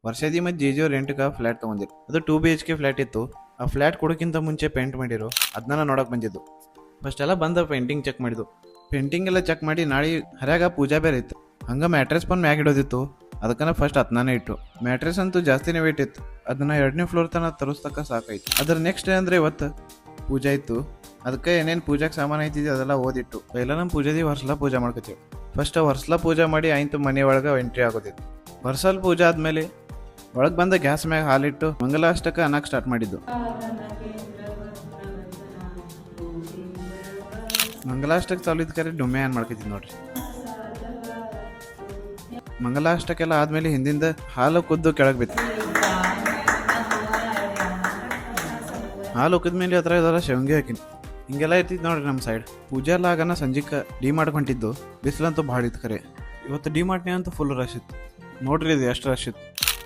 ವರ್ಷದಿ ಮತ್ತು ಜೇಜಿಯೋ ರೆಂಟ್ಗೆ ಫ್ಲ್ಯಾಟ್ ತೊಗೊಂಡಿರು. ಅದು 2 BHK flat ಇತ್ತು. ಆ ಫ್ಲ್ಯಾಟ್ ಕೊಡೋಕ್ಕಿಂತ ಮುಂಚೆ ಪೇಂಟ್ ಮಾಡಿರು. ಅದನ್ನ ನೋಡೋಕೆ ಬಂದಿದ್ದು. ಫಸ್ಟ್ ಎಲ್ಲ ಬಂದ ಪೇಂಟಿಂಗ್ ಚೆಕ್ ಮಾಡಿದ್ದು. ಪೇಂಟಿಂಗ್ ಎಲ್ಲ ಚೆಕ್ ಮಾಡಿ ನಾಳೆ ಹರ್ಯಾಗ ಪೂಜಾ ಬೇರೆ ಇತ್ತು. ಹಂಗೆ ಮ್ಯಾಟ್ರೆಸ್ ಬಂದು ಮ್ಯಾಗ ಇಡೋದಿತ್ತು. ಅದಕ್ಕನ ಫಸ್ಟ್ ಹತ್ನಾನೇ ಇಟ್ಟು. ಮ್ಯಾಟ್ರೆಸ್ ಅಂತೂ ಜಾಸ್ತಿನೇ ವೇಟ್ ಇತ್ತು. ಅದನ್ನು 2ನೇ ಫ್ಲೋರ್ ತನಕ ತರಿಸ್ತಕ್ಕ ಸಾಕಾಯ್ತು. ಅದ್ರ ನೆಕ್ಸ್ಟ್ ಅಂದರೆ ಇವತ್ತು ಪೂಜೆ ಇತ್ತು. ಅದಕ್ಕೆ ಏನೇನು ಪೂಜಾಕ್ಕೆ ಸಾಮಾನು ಐತಿದ್ವಿ ಅದೆಲ್ಲ ಓದಿಟ್ಟು ಎಲ್ಲ ನಮ್ಮ ಪೂಜೆದಿ ವರ್ಷಲ ಪೂಜೆ ಮಾಡ್ಕೊತೀವಿ. ಫಸ್ಟ್ ವರ್ಷಲ ಪೂಜೆ ಮಾಡಿ ಆಯ್ತು ಮನೆ ಒಳಗೆ ಎಂಟ್ರಿ ಆಗೋದಿತ್ತು. ವರ್ಷಲ್ ಪೂಜೆ ಆದಮೇಲೆ ಒಳಗೆ ಬಂದ ಗ್ಯಾಸ್ ಮ್ಯಾಗ ಹಾಲಿಟ್ಟು ಮಂಗಲಾಷ್ಟಕ್ಕೆ ಅನ್ನಕ್ಕೆ ಸ್ಟಾರ್ಟ್ ಮಾಡಿದ್ದು. ಮಂಗಲಾಷ್ಟಕ್ಕೆ ಚಾಲು ಇದ್ದ ಕರೆ ಡುಮ್ಮೆ ಏನು ಮಾಡ್ಕೊತಿದ್ದು ನೋಡ್ರಿ. ಮಂಗಲಾಷ್ಟಕ್ಕೆಲ್ಲ ಆದಮೇಲೆ ಹಿಂದಿಂದ ಹಾಲು ಕುದ್ದು ಕೆಳಗೆ ಬಿತ್ತು. ಹಾಲು ಉಕ್ಕಿದ್ಮೇಲೆ ಹತ್ರ ಇದೆಲ್ಲ ಶೇವಂಗಿ ಹಾಕಿನಿ. ಹಿಂಗೆಲ್ಲ ಇರ್ತಿತ್ತು ನೋಡ್ರಿ ನಮ್ಮ ಸೈಡ್. ಪೂಜೆ ಎಲ್ಲ ಆಗನ ಸಂಜೆಗೆ ಡಿ-ಮಾರ್ಟ್ ಹೊಂಟಿದ್ದು. ಬಿಸಿಲಂತೂ ಭಾಳ ಇತ್ತು ಖರೆ. ಇವತ್ತು ಡಿ-ಮಾರ್ಟ್ನೇ ಅಂತೂ ಫುಲ್ ರಶ್ ಇತ್ತು. ನೋಡ್ರಿ ಇದು ಎಷ್ಟು ರಶ್ ಇತ್ತು.